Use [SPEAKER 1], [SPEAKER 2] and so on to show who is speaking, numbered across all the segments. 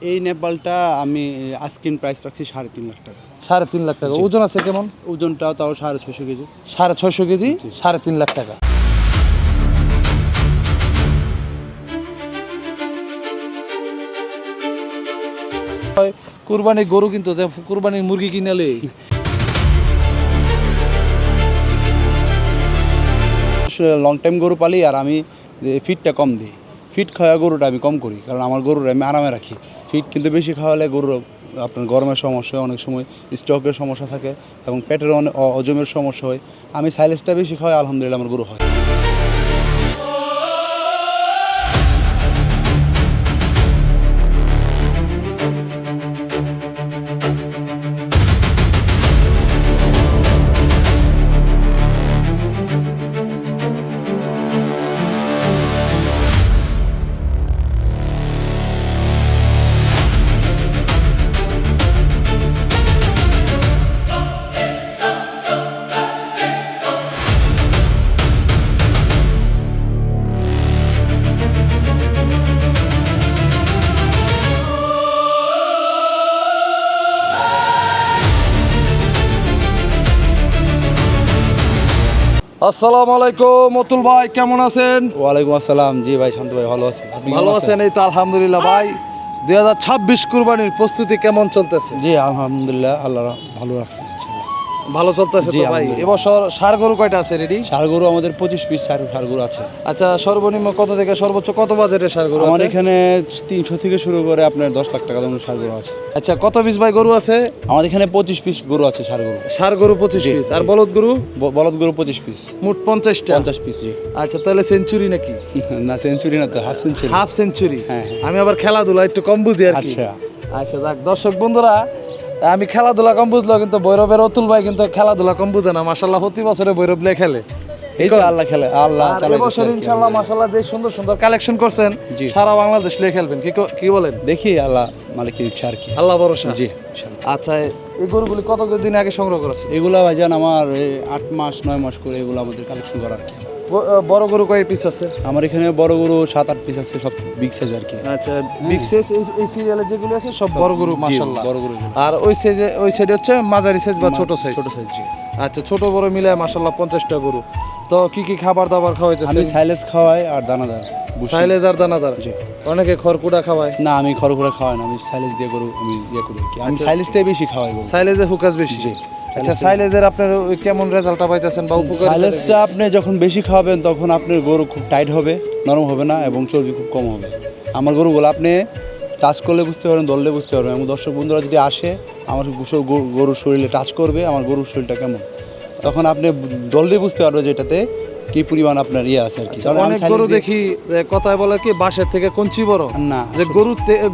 [SPEAKER 1] এই নেপালটা আমি asking price রাখছি 3.5 লাখ টাকা।
[SPEAKER 2] 3.5 লাখ টাকা। ওজন আছে কেমন?
[SPEAKER 1] ওজনটাও তাও 650 কেজি।
[SPEAKER 2] 650 কেজি, 3.5 লাখ টাকা। কুরবানির গরু কিন্তু কুরবানির মুরগি কিনালে
[SPEAKER 1] লং টাইম গরু পালি আর আমি ফিটটা কম দিই। ফিট খাওয়া গরুটা আমি কম করি, কারণ আমার গরুর আমি আরামে রাখি। ফিট কিন্তু বেশি খাওয়ালে গরুর আপনার গরমের সমস্যা হয়, অনেক সময় স্টকের সমস্যা থাকে এবং পেটের হজমের সমস্যা হয়। আমি সাইলেজটা বেশি খাওয়াই, আলহামদুলিল্লাহ আমার গরু হয়।
[SPEAKER 2] আসসালামু আলাইকুম অতুল ভাই, কেমন আছেন?
[SPEAKER 1] ওয়ালাইকুম আসসালাম। জি ভাই, শান্ত ভাই, ভালো আছেন? আপনি
[SPEAKER 2] ভালো আছেন? এই তো আলহামদুলিল্লাহ। ভাই 2026 কুরবানির প্রস্তুতি কেমন চলতেছে?
[SPEAKER 1] জি আলহামদুলিল্লাহ, আল্লাহ ভালো রাখছেন।
[SPEAKER 2] ভালো চলতেছে
[SPEAKER 1] জি,
[SPEAKER 2] তো ভাই?
[SPEAKER 1] আলহামদুলিল্লাহ।
[SPEAKER 2] এবছর ষাঁড় গরু কয়টা আছে রেডি?
[SPEAKER 1] ষাঁড় গরু আমাদের 25 পিস ষাঁড় গরু আছে।
[SPEAKER 2] আচ্ছা, সর্বনিম্ন কত থেকে সর্বোচ্চ কত বাজেটের ষাঁড় গরু
[SPEAKER 1] আমার
[SPEAKER 2] আছে?
[SPEAKER 1] এখানে 300 থেকে শুরু করে আপনার 10 লাখ টাকা দামের ষাঁড় গরু আছে।
[SPEAKER 2] আচ্ছা, কত পিস ভাই গরু আছে?
[SPEAKER 1] আমাদের এখানে 25 পিস গরু আছে ষাঁড় গরু।
[SPEAKER 2] ষাঁড় গরু 25
[SPEAKER 1] জি,
[SPEAKER 2] পিস আর
[SPEAKER 1] জি।
[SPEAKER 2] বলদ গরু
[SPEAKER 1] বলদ গরু 25 পিস।
[SPEAKER 2] মোট 50টা।
[SPEAKER 1] 50 পিস। জি।
[SPEAKER 2] আচ্ছা, তাহলে সেঞ্চুরি নাকি?
[SPEAKER 1] না, সেঞ্চুরি না তো, হাফ সেঞ্চুরি।
[SPEAKER 2] Half century.
[SPEAKER 1] হ্যাঁ, হ্যাঁ।
[SPEAKER 2] আমি আবার খেলাধুলা একটু কম বুঝি আর কি।
[SPEAKER 1] আচ্ছা।
[SPEAKER 2] আচ্ছা, যাক দর্শক বন্ধুরা, আমি খেলাধুলা কম বুঝলো, কিন্তু ভৈরবের অতুল ভাই কিন্তু খেলাধুলা কম বুঝে না। মাশাআল্লাহ প্রতি বছরে ভৈরব লে খেলে।
[SPEAKER 1] এই তো আল্লাহ খেলে, আল্লাহ
[SPEAKER 2] আর
[SPEAKER 1] চালাইতেছে
[SPEAKER 2] এবছর
[SPEAKER 1] আর কি।
[SPEAKER 2] ইনশাআল্লাহ মাশাআল্লাহ যে সুন্দর সুন্দর কালেকশন করছেন,
[SPEAKER 1] জি।
[SPEAKER 2] সারা বাংলাদেশ লে খেলবেন। কি বলেন?
[SPEAKER 1] দেখি আল্লাহ মালিকের ইচ্ছা আর কি।
[SPEAKER 2] আল্লাহ ভরসা।
[SPEAKER 1] জি, ইনশাআল্লাহ।
[SPEAKER 2] আচ্ছা, এই গরুগুলি কত দিন আগে সংগ্রহ করেছে?
[SPEAKER 1] এগুলা ভাইজান আমার 8 মাস 9 মাস করে এগুলো আমাদের কালেকশন করা আর কি।
[SPEAKER 2] বড় গরু কয় পিস আছে?
[SPEAKER 1] আমার এখানে বড় গরু 7-8 পিস আছে, সব বিগ সাইজ আর কি।
[SPEAKER 2] আচ্ছা, বিগ সাইজ এই সিরিয়ালে যেগুলো আছে সব বড় গরু
[SPEAKER 1] জি,
[SPEAKER 2] মাশাআল্লাহ।
[SPEAKER 1] বড় গরু।
[SPEAKER 2] আর ওই সাইডে হচ্ছে মাঝারি সাইজ বা ছোট সাইজ।
[SPEAKER 1] ছোট সাইজ। জি।
[SPEAKER 2] আচ্ছা, ছোট বড় মিলে মাশাআল্লাহ 50টা গরু। তো কি খাবার দাবার খাওয়াইতেছে?
[SPEAKER 1] আমি সাইলেজ খাওয়াই আর দানাদার।
[SPEAKER 2] সাইলেজ আর দানাদার।
[SPEAKER 1] জি।
[SPEAKER 2] অনেকে খড়কুটা খাওয়ায়।
[SPEAKER 1] না, আমি খড়খড়া খাওয়াই না, আমি সাইলেজ দিয়ে গরু আমি করি আর কি। আমি সাইলেজটাই বেশি খাওয়াই গরু।
[SPEAKER 2] সাইলেজে হুকাস বেশি।
[SPEAKER 1] জি।
[SPEAKER 2] আচ্ছা, সাইলেজের আপনার ওই কেমন রেজাল্টটা পাইতেছেন বা উপকার?
[SPEAKER 1] সাইলেজটা আপনি যখন বেশি খাওয়াবেন তখন আপনার গরু খুব টাইট হবে, নরম হবে না এবং চর্বি খুব কম হবে। আমার গরুগুলো আপনি টাচ করলে বুঝতে পারবেন, ধরলে বুঝতে পারবেন। এবং দর্শক বন্ধুরা যদি আসে আমার গরুর শরীরে টাচ করবে, আমার গরুর শরীরটা কেমন, তখন আপনি ধরলে বুঝতে পারবেন যে এটাতে কি পরিমাণ আপনার আছে আর কি। কারণ আমি
[SPEAKER 2] অনেক গরু দেখি যে কথায় বলে কি বাঁশের থেকে কঞ্চি বড়।
[SPEAKER 1] না,
[SPEAKER 2] যে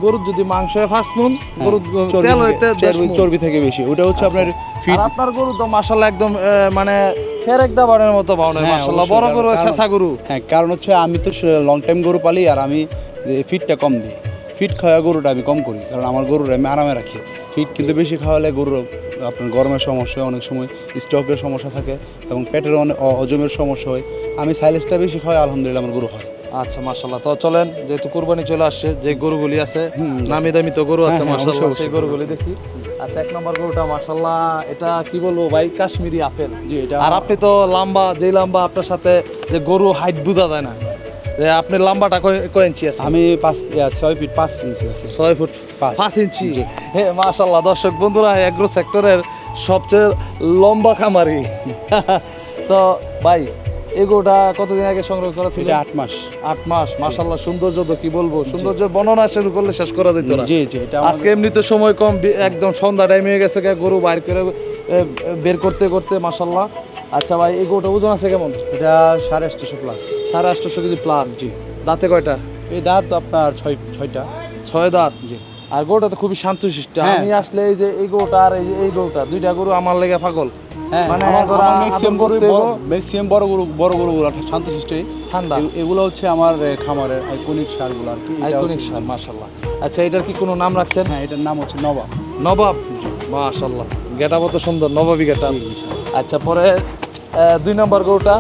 [SPEAKER 2] গরুর যদি মাংস হয় 5 মণ, গরুর তেল হইতে 10 মণ।
[SPEAKER 1] চর্বি থেকে বেশি। ওটা হচ্ছে আপনার ফিট।
[SPEAKER 2] আর আপনার গরু তো মাশাআল্লাহ একদম মানে ফেরেক দাবারের মতো ভাওনা মাশাআল্লাহ। বড় গরু, ছেঁচা গরু।
[SPEAKER 1] হ্যাঁ, কারণ হচ্ছে আমি তো লং টাইম গরু পালি আর আমি ফিটটা কম দিই। ফিট খাওয়া গরুটা আমি কম করি, কারণ আমার গরুর আমি আরামে রাখি। ফিট কিন্তু বেশি খাওয়ালে গরুর আপনার গরমের সমস্যা হয়, অনেক সময় স্টকের সমস্যা থাকে এবং পেটের হজমের সমস্যা হয়। আমি সাইলেজটা বেশি খাওয়াই, আলহামদুলিল্লাহ আমার গরু হয়।
[SPEAKER 2] আচ্ছা, মাশাআল্লাহ। তো চলেন, যেহেতু কুরবানি চলে আসছে, যে গরুগুলি আছে নামি দামি তো গরু আছে
[SPEAKER 1] হ্যাঁ,
[SPEAKER 2] মাশাআল্লাহ,
[SPEAKER 1] অবশ্যই,
[SPEAKER 2] সেই গরুগুলি দেখি। আচ্ছা, 1 নম্বর গরুটা মাশাআল্লাহ, এটা কি বলবো ভাই, কাশ্মীরি আপেল।
[SPEAKER 1] জি, এটা
[SPEAKER 2] আর আপনি তো লম্বা, যেই লম্বা আপনার সাথে যে গরু হাইট বোঝা যায় না। যে আপনার লম্বাটা কয় ইঞ্চি আছে?
[SPEAKER 1] আমি 6 ফিট 5 ইঞ্চি আছে।
[SPEAKER 2] 6 ফুট 5 ইঞ্চি। হ্যাঁ মাশাআল্লাহ। দর্শক বন্ধুরা, এগ্রো সেক্টরের সবচেয়ে লম্বা খামারি। তো ভাই, এগোটা কতদিন আগে সংগ্রহ করা ছিল?
[SPEAKER 1] এটা 8 মাস।
[SPEAKER 2] 8 মাস। মাশাআল্লাহ, সৌন্দর্য তো কি বলবো, সৌন্দর্যের বর্ণনা শুরু করলে শেষ করা যেত না।
[SPEAKER 1] জি, জি। এটা
[SPEAKER 2] আজকে এমনিতে সময় কম, একদম সন্ধ্যা টাইম হয়ে গেছে, গরু বাইর করে বের করতে করতে মাশাআল্লাহ। আচ্ছা ভাই, এই গরুটা ওজন আছে কেমন?
[SPEAKER 1] এটা 850 প্লাস।
[SPEAKER 2] 850 KG plus.
[SPEAKER 1] জি।
[SPEAKER 2] দাঁতে কয়টা?
[SPEAKER 1] এই দাঁত আপনার 6টা।
[SPEAKER 2] 6 দাঁত।
[SPEAKER 1] জি।
[SPEAKER 2] আর গরুটা তো খুবই শান্তশিষ্ট।
[SPEAKER 1] হ্যাঁ।
[SPEAKER 2] আমি আসলে এই যে এই গরুটা আর এই গরুটা, দুইটা গরু আমার লেগে পাগল।
[SPEAKER 1] হ্যাঁ,
[SPEAKER 2] মানে
[SPEAKER 1] আমার
[SPEAKER 2] ম্যাক্সিমাম
[SPEAKER 1] বড় গরুগুলো শান্তশিষ্টই
[SPEAKER 2] ঠান্ডা।
[SPEAKER 1] এগুলো হচ্ছে আমার খামারের আইকনিক সারগুলো আর কি। এটা
[SPEAKER 2] আইকনিক সার মাশাআল্লাহ। আচ্ছা, এটার কি কোনো নাম রাখছেন?
[SPEAKER 1] হ্যাঁ, এটার নাম হচ্ছে নবাব।
[SPEAKER 2] নবাব। মাশাআল্লাহ, গেটআপ তো সুন্দর, নবাবী গেটআপ। আচ্ছা, পরে 2 নম্বর গরুটা,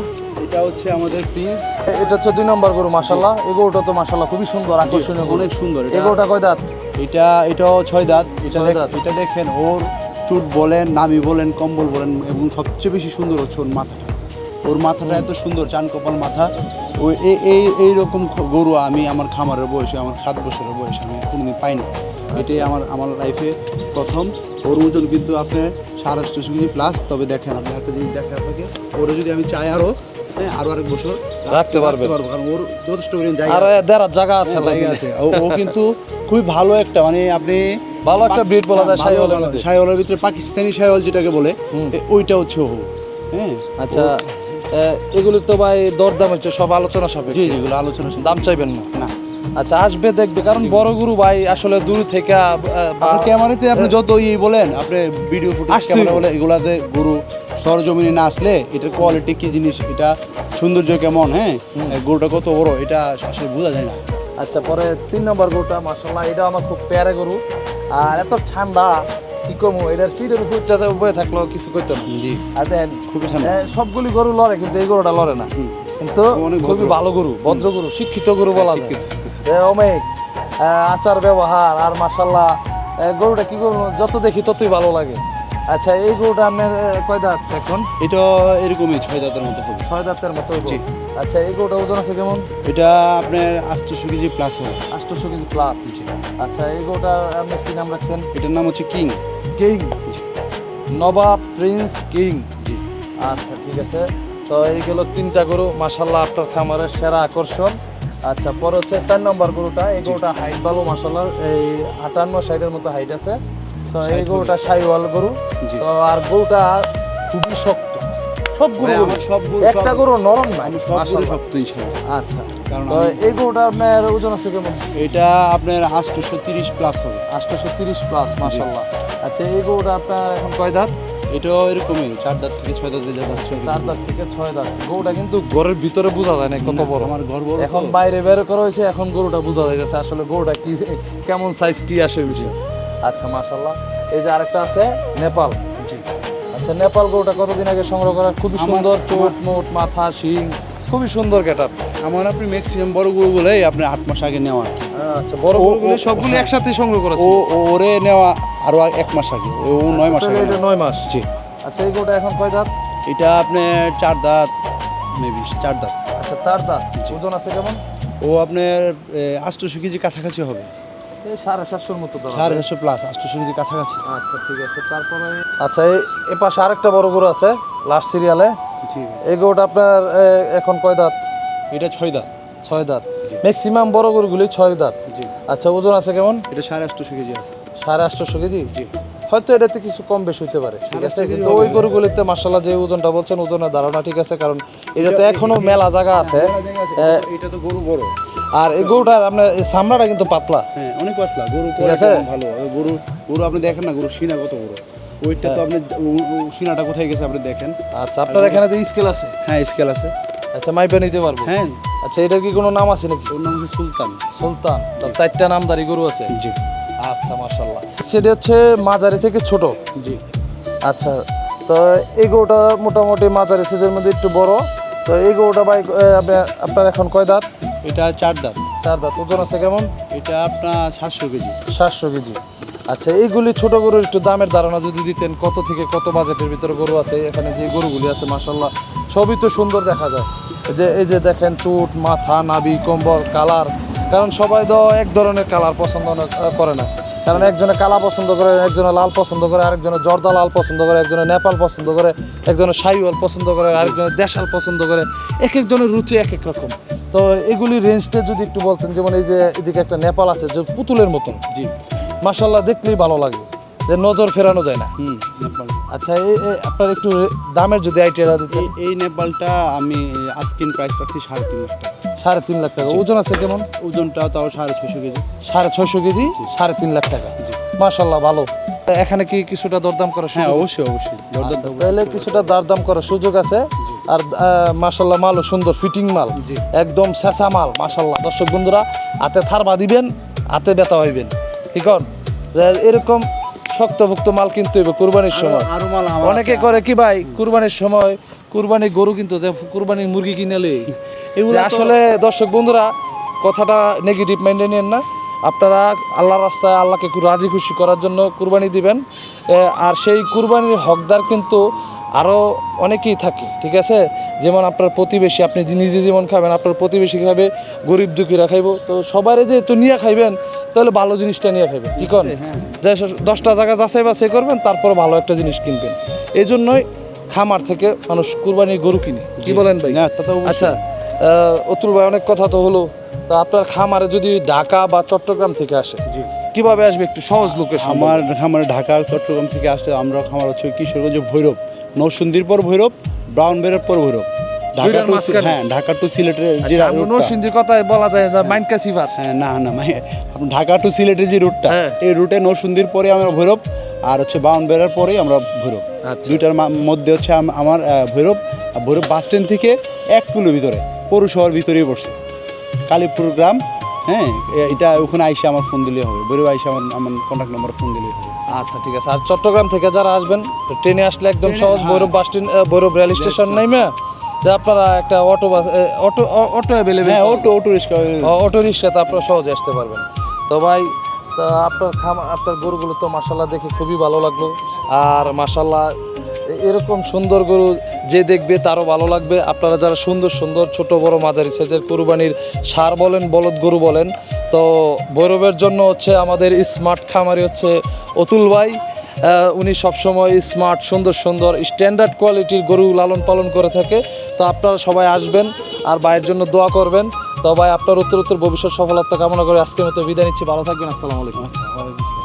[SPEAKER 1] এটা হচ্ছে আমাদের প্রিন্স।
[SPEAKER 2] এটা হচ্ছে 2 নম্বর গরু মাশাআল্লাহ। এই গরুটা তো মাশাআল্লাহ খুবই সুন্দর, আকর্ষণীয় গরু।
[SPEAKER 1] অনেক সুন্দর।
[SPEAKER 2] এই গরুটা কয় দাঁত?
[SPEAKER 1] এটাও 6 দাঁত।
[SPEAKER 2] ছয় দাঁত।
[SPEAKER 1] এটা দেখেন ওর চুট বলেন, নামি বলেন, কম্বল বলেন, এবং সবচেয়ে বেশি সুন্দর হচ্ছে ওর মাথাটা। ওর মাথাটা এত সুন্দর, চান কপাল মাথা। ওই এইরকম গরু আমি আমার খামারের বয়সে, আমার 7 বছরের বয়সে আমি কোনোদিন পাইনি। এটাই আমার লাইফে প্রথম। ওর ওজন কিন্তু আপনার 850 কেজি প্লাস। তবে দেখেন, আপনি একটা জিনিস দেখেন আপনাকে, ওরা যদি আমি চাই আরও আরেক বছর
[SPEAKER 2] রাখতে পারবো,
[SPEAKER 1] কারণ ওর যথেষ্ট পরিমাণ জায়গা
[SPEAKER 2] আর
[SPEAKER 1] আছে।
[SPEAKER 2] দেড় জায়গা আছে,
[SPEAKER 1] জায়গা আছে। ও কিন্তু খুবই ভালো একটা, মানে আপনি
[SPEAKER 2] ভালো একটা ব্রিড বলা যায় শাহিওয়ালের মধ্যে।
[SPEAKER 1] শাহিওয়ালের ভিতরে পাকিস্তানি শাহিওয়াল যেটাকে বলে, ওইটা হচ্ছে ও। হ্যাঁ,
[SPEAKER 2] আচ্ছা, এগুলি তো ভাই দরদাম হচ্ছে সব আলোচনা সাপেক্ষে।
[SPEAKER 1] জি, যেগুলো আলোচনা
[SPEAKER 2] দাম চাইবেন না?
[SPEAKER 1] না।
[SPEAKER 2] আচ্ছা, আসবে দেখবে, কারণ বড় গরু ভাই আসলে দূর থেকে
[SPEAKER 1] আপনার ক্যামেরাতে আপনি যত বলেন, আপনি ভিডিও ফুটেজ
[SPEAKER 2] আসতেই
[SPEAKER 1] ক্যামেরা
[SPEAKER 2] হবে।
[SPEAKER 1] বলে, এগুলাতে গরু সরজমিনে না আসলে এটার কোয়ালিটি কি জিনিস, এটা সৌন্দর্য কেমন, হ্যাঁ, গরুটা কত বড়, এটা আসলে বোঝা যায় না।
[SPEAKER 2] আচ্ছা, পরে 3 নম্বর গরুটা মাশাআল্লাহ, এটা আমার খুব প্যারা গরু। আর এত ঠান্ডা, কি কমু, এটার ফিটের উপরটাতে উপরে থাকলেও কিছু করতে না।
[SPEAKER 1] জি,
[SPEAKER 2] আর দেন
[SPEAKER 1] খুবই ঠান্ডা।
[SPEAKER 2] সবগুলি গরু লড়ে, কিন্তু এই গরুটা লড়ে না। কিন্তু
[SPEAKER 1] অনেক
[SPEAKER 2] খুবই
[SPEAKER 1] ভদ্র।
[SPEAKER 2] ভালো গরু, ভদ্র গরু, শিক্ষিত গরু বলা যায়।
[SPEAKER 1] শিক্ষিত।
[SPEAKER 2] অনেক আচার ব্যবহার, আর মাশাআল্লাহ গরুটা কি করবো, যত দেখি ততই ভালো লাগে। আচ্ছা, এই গরুটা আপনার কয় দাঁত এখন?
[SPEAKER 1] এটা এরকমই 6 দাঁতের মতো হবে।
[SPEAKER 2] 6 দাঁতের মতো
[SPEAKER 1] জি।
[SPEAKER 2] গরু। আচ্ছা, এই গরুটা ওজন আছে কেমন?
[SPEAKER 1] এটা আপনার 800 কেজি প্লাস হবে।
[SPEAKER 2] 800 কেজি প্লাস। আচ্ছা, এই গরুটা আপনি কি নাম রাখছেন?
[SPEAKER 1] এটার নাম হচ্ছে কিং।
[SPEAKER 2] কিং, নবাব প্রিন্স কিং।
[SPEAKER 1] জি।
[SPEAKER 2] আচ্ছা, ঠিক আছে। তো এইগুলো 3টা গরু মাশাআল্লাহ আপনার খামারের সেরা আকর্ষণ। আচ্ছা, পরে হচ্ছে 4 নম্বর গরুটা। এই গরুটা হাইট ভালো মাশাআল্লাহ, এই 58-60 মতো হাইট আছে। তো এই
[SPEAKER 1] 60
[SPEAKER 2] গরুটা শাহিওয়াল গরু।
[SPEAKER 1] জি।
[SPEAKER 2] তো আর গরুটা খুবই শক্ত, সব গরু,
[SPEAKER 1] আমার সব গরু,
[SPEAKER 2] একটা গরু নরম না,
[SPEAKER 1] আমি সব গরু
[SPEAKER 2] মাশাআল্লাহ।
[SPEAKER 1] শক্ত ইনশাআল্লাহ।
[SPEAKER 2] আচ্ছা,
[SPEAKER 1] কারণ
[SPEAKER 2] তো এই গরুটা আপনার ওজন আছে কেমন?
[SPEAKER 1] এটা আপনার 830 প্লাস হবে।
[SPEAKER 2] 830 প্লাস মাশাআল্লাহ। আচ্ছা, এই গরুটা আপনার এখন কয় দাঁত?
[SPEAKER 1] এটাও এরকমই 4 দাঁত থেকে 6 দাঁতে যাচ্ছে।
[SPEAKER 2] 4 দাঁত থেকে 6 দাঁত। গরুটা কিন্তু ঘরের ভিতরে বোঝা যায় না কত বড়।
[SPEAKER 1] আমার ঘর বড়,
[SPEAKER 2] এখন বাইরে বের করা হয়েছে, এখন গরুটা বোঝা যায় গেছে আসলে গরুটা কি, কেমন সাইজ, কি আসে বিষয়। আচ্ছা, মাশাআল্লাহ। এই যে আরেকটা আছে নেপাল। আচ্ছা, নেপাল গরুটা কতদিন আগে সংগ্রহ করা? খুবই সুন্দর, চোট মোট, মাথা, শিং, খুবই সুন্দর গেটআপ।
[SPEAKER 1] আমার আপনি ম্যাক্সিমাম বড় গরুগুলোই আপনার 8 মাস আগে নেওয়া।
[SPEAKER 2] আচ্ছা, বড় গরুগুলো সবগুলো
[SPEAKER 1] হ্যাঁ।
[SPEAKER 2] একসাথে সংগ্রহ করেছে।
[SPEAKER 1] ওরে নেওয়া আরো 1 মাস আগে, ও 9 মাস আগে
[SPEAKER 2] এটা
[SPEAKER 1] নেওয়া।
[SPEAKER 2] 9 মাস।
[SPEAKER 1] জি।
[SPEAKER 2] আচ্ছা, এই গরুটা এখন কয় দাঁত?
[SPEAKER 1] এটা আপনার 4 দাঁত, মেবি 4 দাঁত।
[SPEAKER 2] আচ্ছা, 4 দাঁত। ওজন আছে কেমন?
[SPEAKER 1] ও আপনার 800 কেজি কাছাকাছি হবে।
[SPEAKER 2] এই 750-র মতো ধরা যায়।
[SPEAKER 1] 450 প্লাস, 800 কেজি কাছাকাছি।
[SPEAKER 2] আচ্ছা, ঠিক আছে। তারপরে আচ্ছা, এই পাশে আরেকটা বড় গরু আছে লাস্ট সিরিয়ালে।
[SPEAKER 1] জি।
[SPEAKER 2] এই গরুটা আপনার এখন কয় দাঁত?
[SPEAKER 1] এটা 6 দাঁত।
[SPEAKER 2] 6 দাঁত। ম্যাক্সিমাম বড় গরুগুলি 6 দাঁত।
[SPEAKER 1] জি।
[SPEAKER 2] আচ্ছা, ওজন আছে কেমন?
[SPEAKER 1] এটা 850 কেজি আছে।
[SPEAKER 2] 850 কেজি।
[SPEAKER 1] জি।
[SPEAKER 2] হয়তো এটাতে কিছু কম বেশি হতে পারে, ঠিক আছে।
[SPEAKER 1] 850 কেজি
[SPEAKER 2] কিন্তু
[SPEAKER 1] হবে।
[SPEAKER 2] ওই গরুগুলিতে মাশাআল্লাহ যে ওজনটা বলছেন, ওজনের ধারণা ঠিক আছে, কারণ এটাতে এখনো মেলা জায়গা আছে।
[SPEAKER 1] এটা তো গরু বড়।
[SPEAKER 2] আর এই গরুটার আপনার এই চামড়াটা কিন্তু পাতলা।
[SPEAKER 1] হ্যাঁ, অনেক পাতলা গরু,
[SPEAKER 2] ঠিক আছে।
[SPEAKER 1] ভালো গরু। গরু আপনি দেখেন না, গরু সিনা কত বড়। ওইটা তো আপনি সিনাটা কোথায় গেছে আপনি দেখেন।
[SPEAKER 2] আচ্ছা, আপনার এখানে তো স্কেল আছে?
[SPEAKER 1] হ্যাঁ, স্কেল আছে।
[SPEAKER 2] আচ্ছা, মাইপে নিতে পারবো?
[SPEAKER 1] হ্যাঁ,
[SPEAKER 2] আচ্ছা, এটার কি কোনো নাম আছে নাকি?
[SPEAKER 1] ওর নাম হচ্ছে সুলতান।
[SPEAKER 2] সুলতান। তো 4টা নামদারি গরু আছে।
[SPEAKER 1] জি।
[SPEAKER 2] আচ্ছা, মাশাআল্লাহ। সেটা হচ্ছে মাঝারি থেকে ছোট।
[SPEAKER 1] জি।
[SPEAKER 2] আচ্ছা, তো এই গরুটা মোটামুটি মাঝারি সাইজের মধ্যে একটু বড়। তো এই গরুটা ভাই আপনার এখন কয় দাঁত?
[SPEAKER 1] এটা 4 দাঁত।
[SPEAKER 2] 4 দাঁত। ওজন আছে কেমন?
[SPEAKER 1] এটা আপনার 700 কেজি।
[SPEAKER 2] 700 কেজি। আচ্ছা, এইগুলি ছোট গরুর একটু দামের ধারণা যদি দিতেন, কত থেকে কত বাজেটের ভিতরে গরু আছে এখানে? যে গরুগুলি আছে মাশাআল্লাহ সবই তো সুন্দর দেখা যায়। এই যে দেখেন, চুট, মাথা, নাভি, কম্বল, কালার। কারণ সবাই তো এক ধরনের কালার পছন্দ করে না। কারণ একজনে কালা পছন্দ করে, একজনে লাল পছন্দ করে, আরেকজনে জর্দা লাল পছন্দ করে, একজনে নেপাল পছন্দ করে, একজনে শাহিওয়াল পছন্দ করে, আরেকজনে দেশাল পছন্দ করে। এক একজনের রুচি এক এক রকম। তো এগুলি রেঞ্জটা যদি একটু বলতেন, যেমন এই যে এদিকে একটা নেপাল আছে যে পুতুলের মতন।
[SPEAKER 1] জি।
[SPEAKER 2] মাশাআল্লাহ, দেখলেই ভালো লাগে, যে নজর ফেরানো যায় না।
[SPEAKER 1] নেপাল।
[SPEAKER 2] আচ্ছা, এই আপনার একটু দামের যদি আইডিয়া দিতেন।
[SPEAKER 1] এই নেপালটা আমি আস্কিং প্রাইস রাখছি 3.5 লাখ টাকা।
[SPEAKER 2] 3.5 লাখ টাকা। ওজন আছে কেমন?
[SPEAKER 1] ওজনটা তাও 650 কেজি।
[SPEAKER 2] 650 কেজি, 3.5 লাখ টাকা।
[SPEAKER 1] জি।
[SPEAKER 2] মাশাআল্লাহ, ভালো। এখানে কি কিছুটা দরদাম করার
[SPEAKER 1] হ্যাঁ,
[SPEAKER 2] সুযোগ?
[SPEAKER 1] অবশ্যই অবশ্যই। দরদাম তো
[SPEAKER 2] তাহলে কিছুটা দরদাম করার সুযোগ আছে। আর মাশাআল্লাহ, মালও সুন্দর, ফিটিং মাল,
[SPEAKER 1] জি।
[SPEAKER 2] একদম শেষা মাল মাশাআল্লাহ। দর্শক বন্ধুরা, হাতে থারবা দিবেন, হাতে ব্যথা হইবেন, ঠিক আছে? এরকম শক্তভুক্ত মাল কিনতে হবে কুরবানির সময়।
[SPEAKER 1] আরো মাল আমার
[SPEAKER 2] অনেকে
[SPEAKER 1] আছে।
[SPEAKER 2] করে কি ভাই, কুরবানির সময় কুরবানির গরু কিন্তু যে কুরবানির মুরগি কিনেলে
[SPEAKER 1] এগুলো
[SPEAKER 2] আসলে দর্শক বন্ধুরা কথাটা নেগেটিভ মাইন্ডে নেন না। আপনারা আল্লাহর রাস্তায় আল্লাহকে একটু রাজি খুশি করার জন্য কুরবানি দিবেন। আর সেই কুরবানির হকদার কিন্তু আরও অনেকেই থাকে, ঠিক আছে? যেমন আপনার প্রতিবেশী, আপনি নিজে যেমন খাবেন আপনার প্রতিবেশী খাবে, গরিব দুঃখীরা খাইব, তো সবারই যেহেতু নিয়ে খাইবেন তাহলে ভালো জিনিসটা নিয়ে খাইবেন, কি করেন? যে 10টা জায়গা যাচাই বাছাই করবেন, তারপর ভালো একটা জিনিস কিনবেন। এই জন্যই খামার থেকে মানুষ কুরবানির গরু কিনে, কি বলেন ভাই?
[SPEAKER 1] না, তা তো অবশ্যই।
[SPEAKER 2] আচ্ছা, অতুল ভাই অনেক কথা তো হলো, তা আপনার খামারে যদি ঢাকা বা চট্টগ্রাম থেকে আসে,
[SPEAKER 1] জি।
[SPEAKER 2] কিভাবে আসবে একটু সহজ লোকেশন?
[SPEAKER 1] আমার খামার ঢাকা চট্টগ্রাম থেকে আসতে, আমরা খামার হচ্ছে কিশোরগঞ্জ ভৈরব, নরসিংদীর পর ভৈরব, ব্রাউন বেরের পর ভৈরব, ঢাকা
[SPEAKER 2] দুইটার
[SPEAKER 1] টু,
[SPEAKER 2] মাঝখানে?
[SPEAKER 1] হ্যাঁ ঢাকা টু সিলেটের যে রুটটা,
[SPEAKER 2] নরসিংদীর কথায় বলা যায় যে মাইনকাসি ভাত।
[SPEAKER 1] হ্যাঁ না না আপনি ঢাকা টু সিলেটের যে রুটটা,
[SPEAKER 2] হ্যাঁ।
[SPEAKER 1] এই রুটে নরসিংদীর পরে আমরা ভৈরব, আর হচ্ছে বাউন বেড়ার পরেই আমরা ভৈরব।
[SPEAKER 2] আচ্ছা।
[SPEAKER 1] দুইটার মধ্যে হচ্ছে আমার ভৈরব, আর ভৈরব বাস স্ট্যান্ড থেকে 1 কিলো ভিতরে, পৌরসভার ভিতরেই পড়ছে কালীপুর গ্রাম। হ্যাঁ, এটা ওখানে আইসে আমার ফোন দিলেই হবে, ভৈরব আইসে আমার কন্ট্যাক্ট নাম্বার ফোন দিলেই হবে।
[SPEAKER 2] আচ্ছা ঠিক আছে। আর চট্টগ্রাম থেকে যারা আসবেন ট্রেনে আসলে একদম
[SPEAKER 1] ট্রেনে,
[SPEAKER 2] সহজ,
[SPEAKER 1] হ্যাঁ।
[SPEAKER 2] Bhairab bus stand, Bhairab rail station নেমে যে আপনারা একটা অটো বাস, অটো অ্যাভেলেবেল,
[SPEAKER 1] হ্যাঁ, অটো রিক্সা।
[SPEAKER 2] অটো রিক্সাতে আপনারা সহজে আসতে পারবেন। তো ভাই, তা আপনার গরুগুলো তো মাশাল্লাহ দেখে খুবই ভালো লাগলো। আর মাশাল্লাহ এরকম সুন্দর গরু যে দেখবে তারও ভালো লাগবে। আপনারা যারা সুন্দর সুন্দর ছোট বড় মাঝারি সাইজের কুরবানির ষাঁড় বলেন বলদ গরু বলেন, তো ভৈরবের জন্য হচ্ছে আমাদের স্মার্ট খামারি হচ্ছে অতুল ভাই। উনি সবসময় স্মার্ট সুন্দর সুন্দর স্ট্যান্ডার্ড কোয়ালিটির গরু লালন পালন করে থাকে। তো আপনারা সবাই আসবেন আর ভাইয়ের জন্য দোয়া করবেন। তো ভাই, আপনার উত্তর ভবিষ্যৎ সফলতা কামনা করে আজকের মতো বিদায় নিচ্ছি। ভালো থাকবেন। আসসালামু আলাইকুম।
[SPEAKER 1] আচ্ছা,